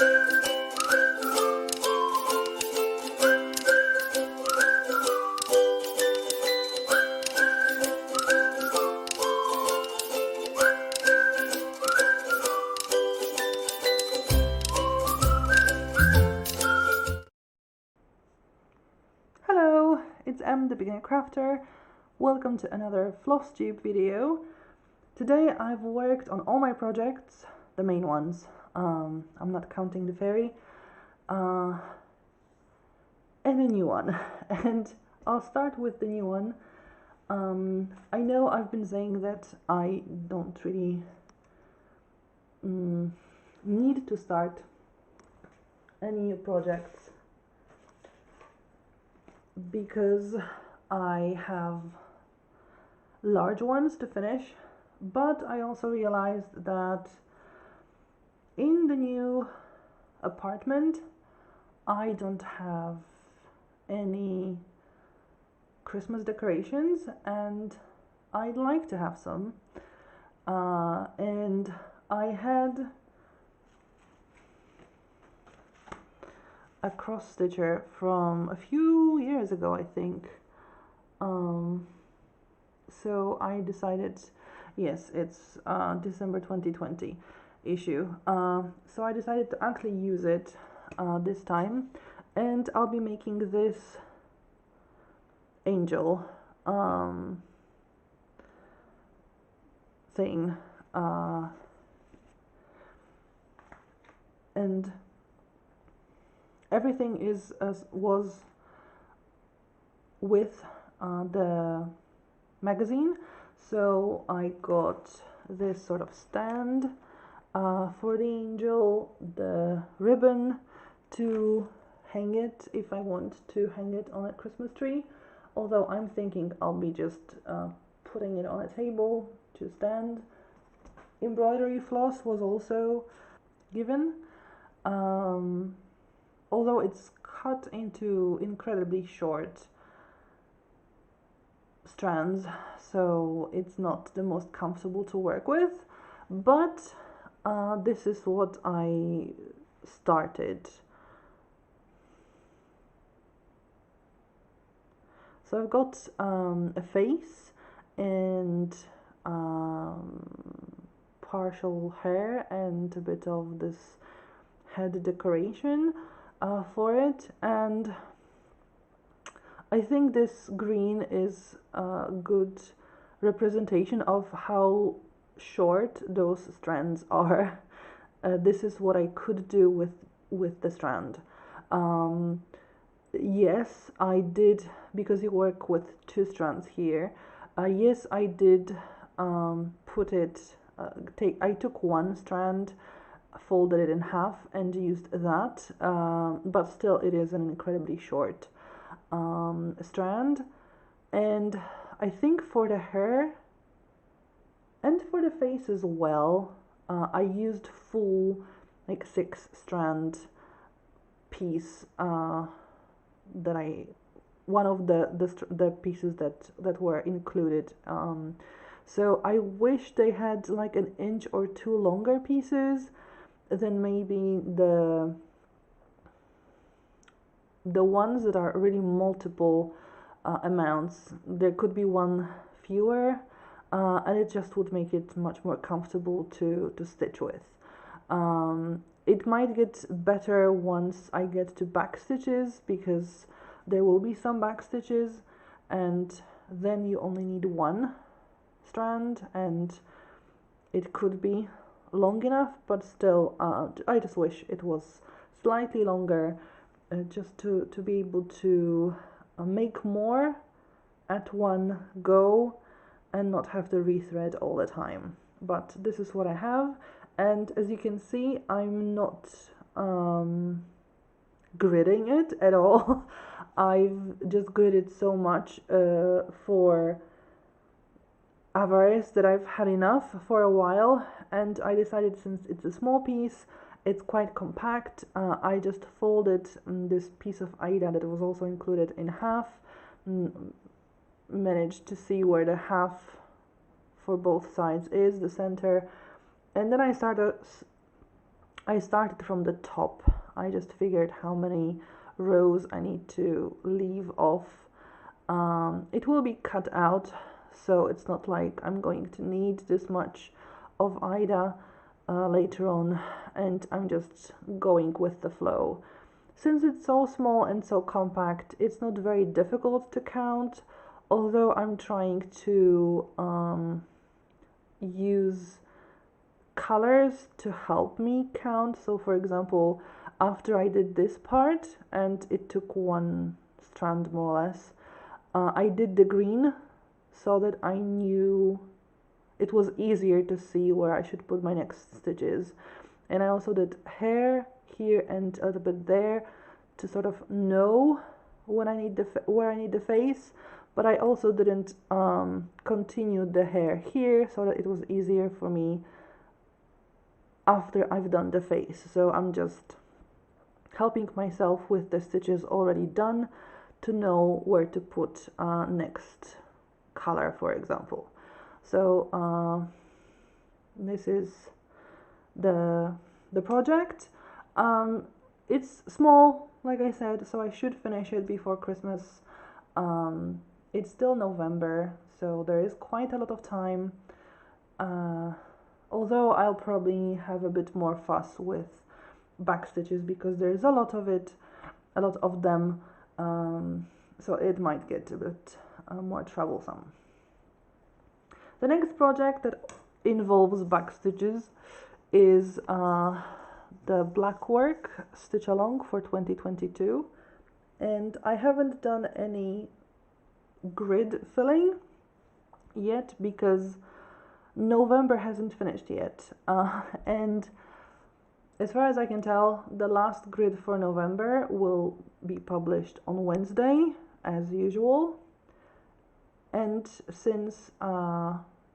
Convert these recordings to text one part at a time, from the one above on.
Hello, it's Em, the beginner crafter. Welcome to another FlossTube video. Today I've worked on all my projects, the main ones. I'm not counting the fairy, and a new one. And I'll start with the new one. I know I've been saying that I don't really need to start any new projects because I have large ones to finish, but I also realized that in the new apartment I don't have any Christmas decorations and I'd like to have some, and I had a cross stitcher from a few years ago, I think. So I decided, yes, it's December 2020 issue. So I decided to actually use it this time, and I'll be making this angel thing, and everything was with the magazine. So I got this sort of stand for the angel, the ribbon to hang it if I want to hang it on a Christmas tree, although I'm thinking I'll be just putting it on a table to stand. Embroidery floss was also given, although it's cut into incredibly short strands, so it's not the most comfortable to work with, but this is what I started. So I've got a face and partial hair and a bit of this head decoration for it, and I think this green is a good representation of how short those strands are. This is what I could do with the strand. Yes, I did, because you work with two strands here. Yes, I did put it. I took one strand, folded it in half, and used that. But still, it is an incredibly short strand, and I think for the hair and for the face as well, I used full, like, 6-strand piece that one of the pieces that were included. So I wish they had like an inch or two longer pieces than maybe the ones that are really multiple amounts. There could be one fewer, and it just would make it much more comfortable to stitch with. It might get better once I get to back stitches, because there will be some back stitches, and then you only need one strand, and it could be long enough, but still, I just wish it was slightly longer, just to be able to make more at one go and not have to rethread all the time. But this is what I have, and as you can see, I'm not gridding it at all. I've just gridded so much for Avarice that I've had enough for a while, and I decided, since it's a small piece, it's quite compact, I just folded this piece of Aida that was also included in half, managed to see where the half for both sides is, the center, and then I I started from the top. I just figured how many rows I need to leave off. It will be cut out, so it's not like I'm going to need this much of Ida later on, and I'm just going with the flow. Since it's so small and so compact, it's not very difficult to count, although I'm trying to use colors to help me count. So for example, after I did this part, and it took one strand more or less, I did the green so that I knew it was easier to see where I should put my next stitches. And I also did hair here and a little bit there to sort of know when I need where I need the face, but I also didn't continue the hair here so that it was easier for me after I've done the face. So I'm just helping myself with the stitches already done to know where to put next color, for example. So this is the project. It's small, like I said, so I should finish it before Christmas. It's still November, so there is quite a lot of time. Although I'll probably have a bit more fuss with back stitches because there's a lot of them, so it might get a bit more troublesome. The next project that involves back stitches is the Blackwork stitch along for 2022, and I haven't done any grid filling yet because November hasn't finished yet, and as far as I can tell, the last grid for November will be published on Wednesday as usual, and since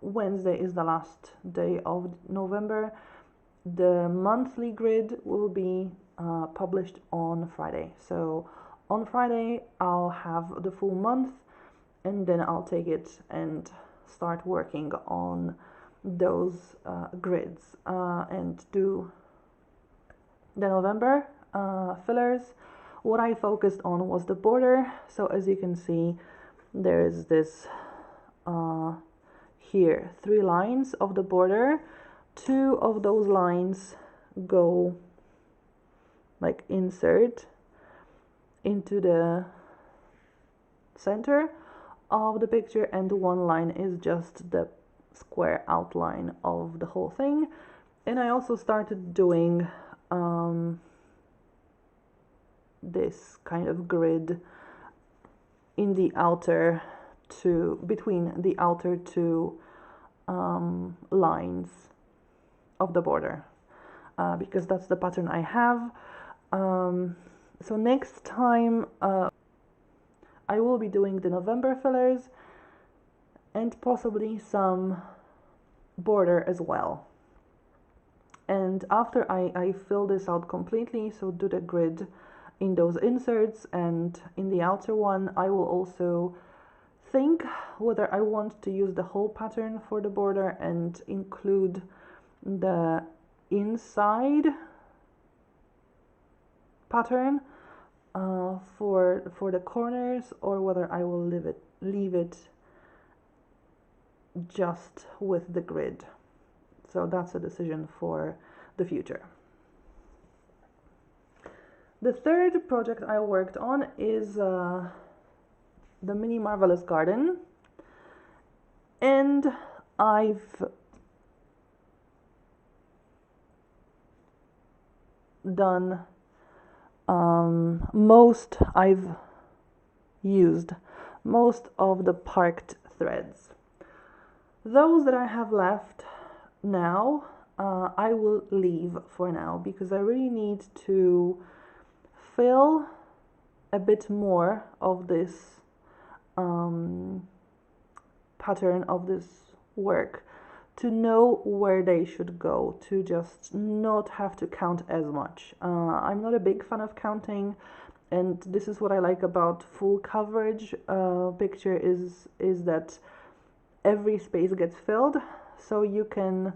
Wednesday is the last day of November, the monthly grid will be published on Friday. So on Friday I'll have the full month, and then I'll take it and start working on those grids and do the November fillers. What I focused on was the border. So as you can see, there's this here 3 lines of the border. 2 of those lines go like insert into the center of the picture, and 1 line is just the square outline of the whole thing. And I also started doing this kind of grid in the outer between the outer 2 lines of the border, because that's the pattern I have. So next time I will be doing the November fillers and possibly some border as well. And after I fill this out completely, so do the grid in those inserts and in the outer one, I will also think whether I want to use the whole pattern for the border and include the inside pattern for the corners, or whether I will leave it just with the grid. So that's a decision for the future. The third project I worked on is the mini Marvellous garden, and I've done I've used most of the parked threads. Those that I have left now, I will leave for now because I really need to fill a bit more of this pattern of this work to know where they should go, to just not have to count as much. I'm not a big fan of counting, and this is what I like about full coverage picture is that every space gets filled, so you can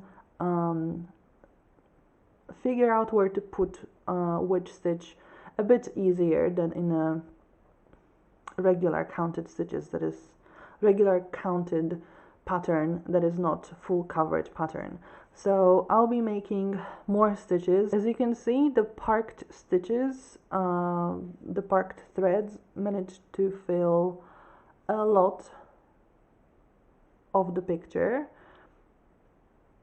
figure out where to put which stitch a bit easier than in a regular counted stitches, that is regular counted pattern that is not full coverage pattern. So I'll be making more stitches. As you can see, the parked stitches, the parked threads managed to fill a lot of the picture.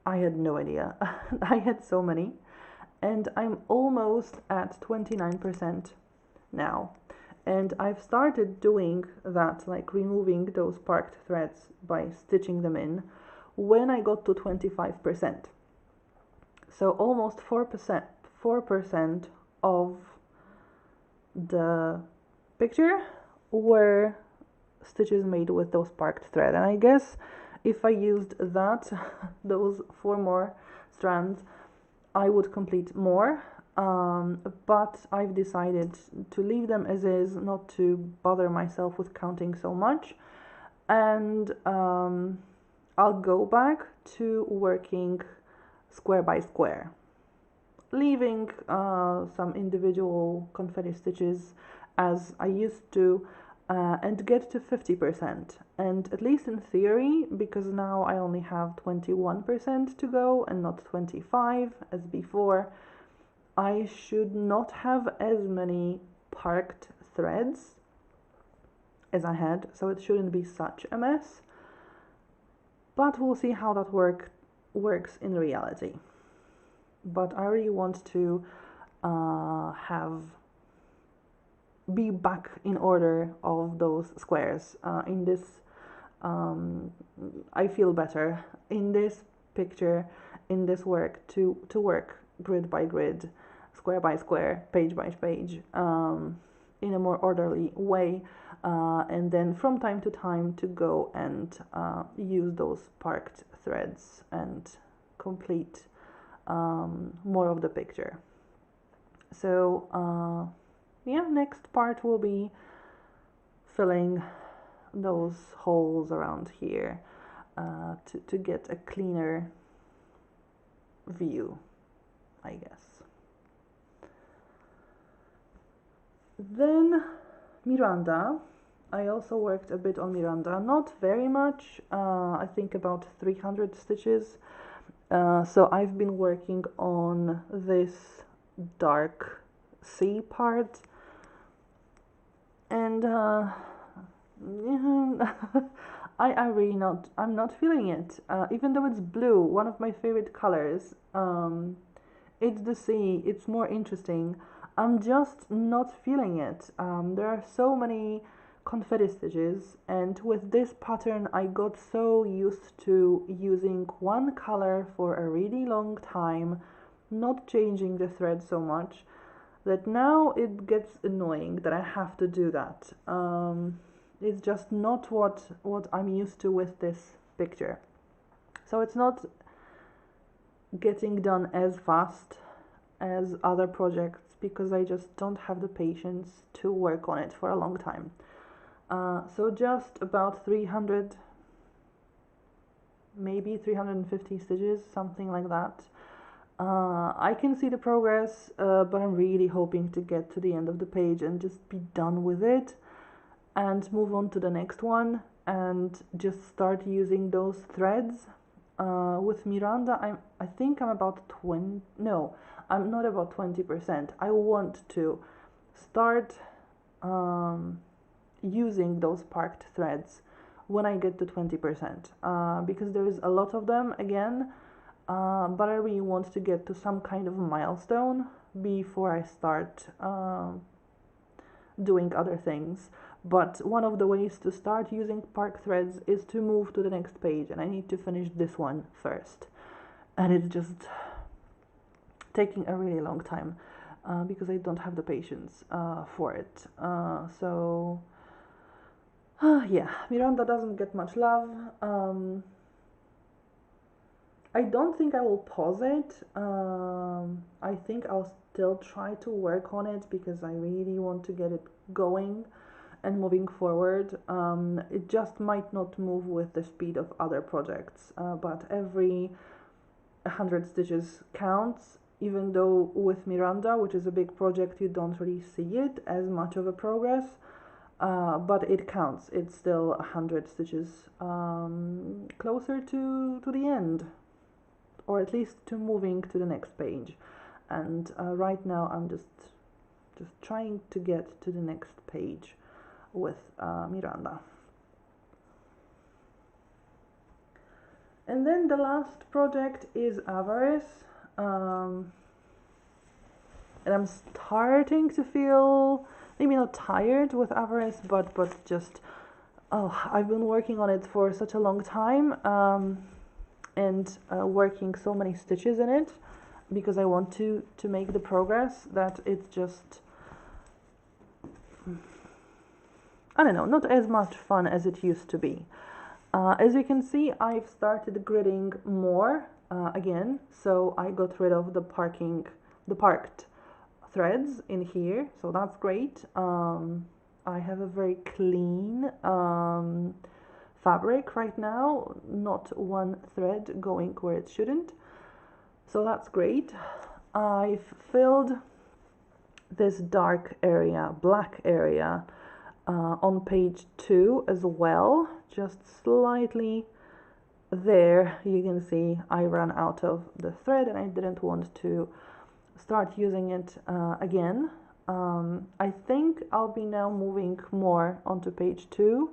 I had no idea. I had so many, and I'm almost at 29% now. And I've started doing that, like removing those parked threads by stitching them in when I got to 25%. So almost 4% of the picture were stitches made with those parked thread. And I guess if I used that, those 4 more strands, I would complete more. But I've decided to leave them as is, not to bother myself with counting so much, and I'll go back to working square by square, leaving some individual confetti stitches as I used to, and get to 50%. And at least in theory, because now I only have 21% to go and not 25 as before, I should not have as many parked threads as I had, so it shouldn't be such a mess. But we'll see how that works in reality. But I really want to be back in order of those squares. In this, I feel better in this picture, in this work, to work grid by grid, square by square, page by page, in a more orderly way, and then from time to time to go and use those parked threads and complete more of the picture. So yeah, next part will be filling those holes around here to get a cleaner view, I guess. Then Miranda. I also worked a bit on Miranda, not very much, I think about 300 stitches. So I've been working on this dark sea part, and I'm not feeling it, even though it's blue, one of my favorite colors. It's the sea, it's more interesting. I'm just not feeling it. There are so many confetti stitches, and with this pattern I got so used to using one color for a really long time, not changing the thread so much, that now it gets annoying that I have to do that. It's just not what I'm used to with this picture. So it's not getting done as fast as other projects because I just don't have the patience to work on it for a long time. So just about 300, maybe 350 stitches, something like that. I can see the progress, but I'm really hoping to get to the end of the page and just be done with it and move on to the next one and just start using those threads. With Miranda, I think I'm about 20, no, I'm not about 20%. I want to start using those parked threads when I get to 20%, because there is a lot of them again, but I really want to get to some kind of milestone before I start doing other things. But one of the ways to start using parked threads is to move to the next page, and I need to finish this one first, and it's just taking a really long time because I don't have the patience for it. Yeah, Miranda doesn't get much love. I don't think I will pause it. I think I'll still try to work on it because I really want to get it going and moving forward. It just might not move with the speed of other projects, but every 100 stitches counts, even though with Miranda, which is a big project, you don't really see it as much of a progress, but it counts. It's still 100 stitches closer to the end, or at least to moving to the next page. And right now I'm just trying to get to the next page with Miranda. And then the last project is Avarice, and I'm starting to feel maybe not tired with Avarice, but just, oh, I've been working on it for such a long time, and working so many stitches in it because I want to make the progress that it's just, I don't know, not as much fun as it used to be. As you can see, I've started gridding more again, so I got rid of the parked threads in here, so that's great. I have a very clean fabric right now, not one thread going where it shouldn't, so that's great. I've filled this dark area, black area, on page 2 as well, just slightly there. You can see I ran out of the thread and I didn't want to start using it again. I think I'll be now moving more onto page 2.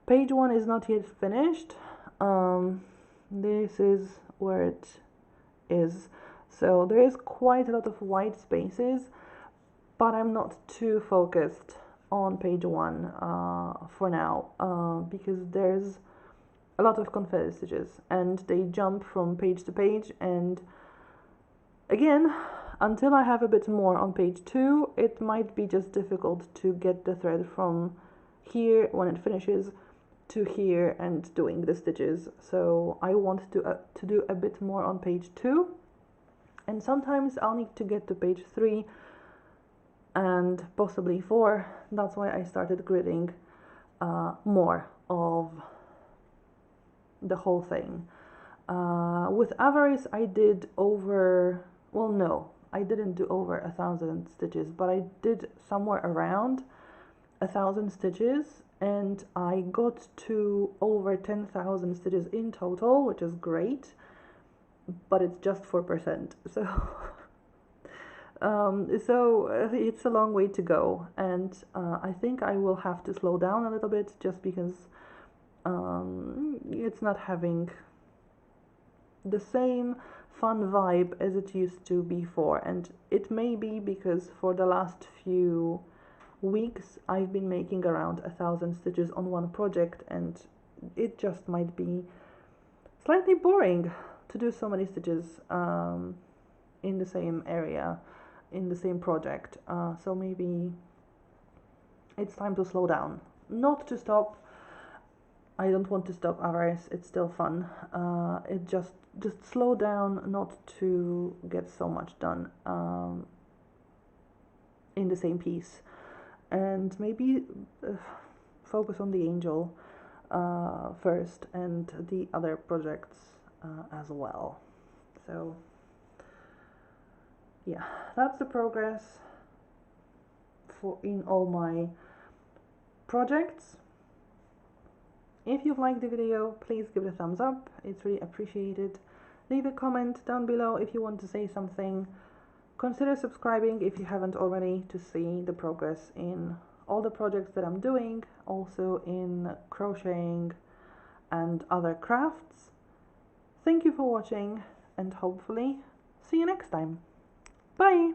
Page 1 is not yet finished. This is where it is. So there is quite a lot of white spaces, but I'm not too focused on page 1 for now, because there's a lot of confetti stitches and they jump from page to page, and again, until I have a bit more on page 2, it might be just difficult to get the thread from here when it finishes to here and doing the stitches. So I want to do a bit more on page 2, and sometimes I'll need to get to page 3 and possibly 4. That's why I started gridding more of the whole thing. With Avarice I did over, well, no, I didn't do over 1,000 stitches, but I did somewhere around 1,000 stitches, and I got to over 10,000 stitches in total, which is great, but it's just 4%, so it's a long way to go, and I think I will have to slow down a little bit just because it's not having the same fun vibe as it used to before. And it may be because for the last few weeks I've been making around 1,000 stitches on one project, and it just might be slightly boring to do so many stitches in the same area, in the same project. So maybe it's time to slow down, not to stop. I don't want to stop Avarice, it's still fun. It just slow down, not to get so much done in the same piece, and maybe focus on the angel first and the other projects as well. So yeah, that's the progress in all my projects. If you've liked the video, please give it a thumbs up, it's really appreciated. Leave a comment down below if you want to say something. Consider subscribing if you haven't already to see the progress in all the projects that I'm doing, also in crocheting and other crafts. Thank you for watching, and hopefully see you next time. Bye!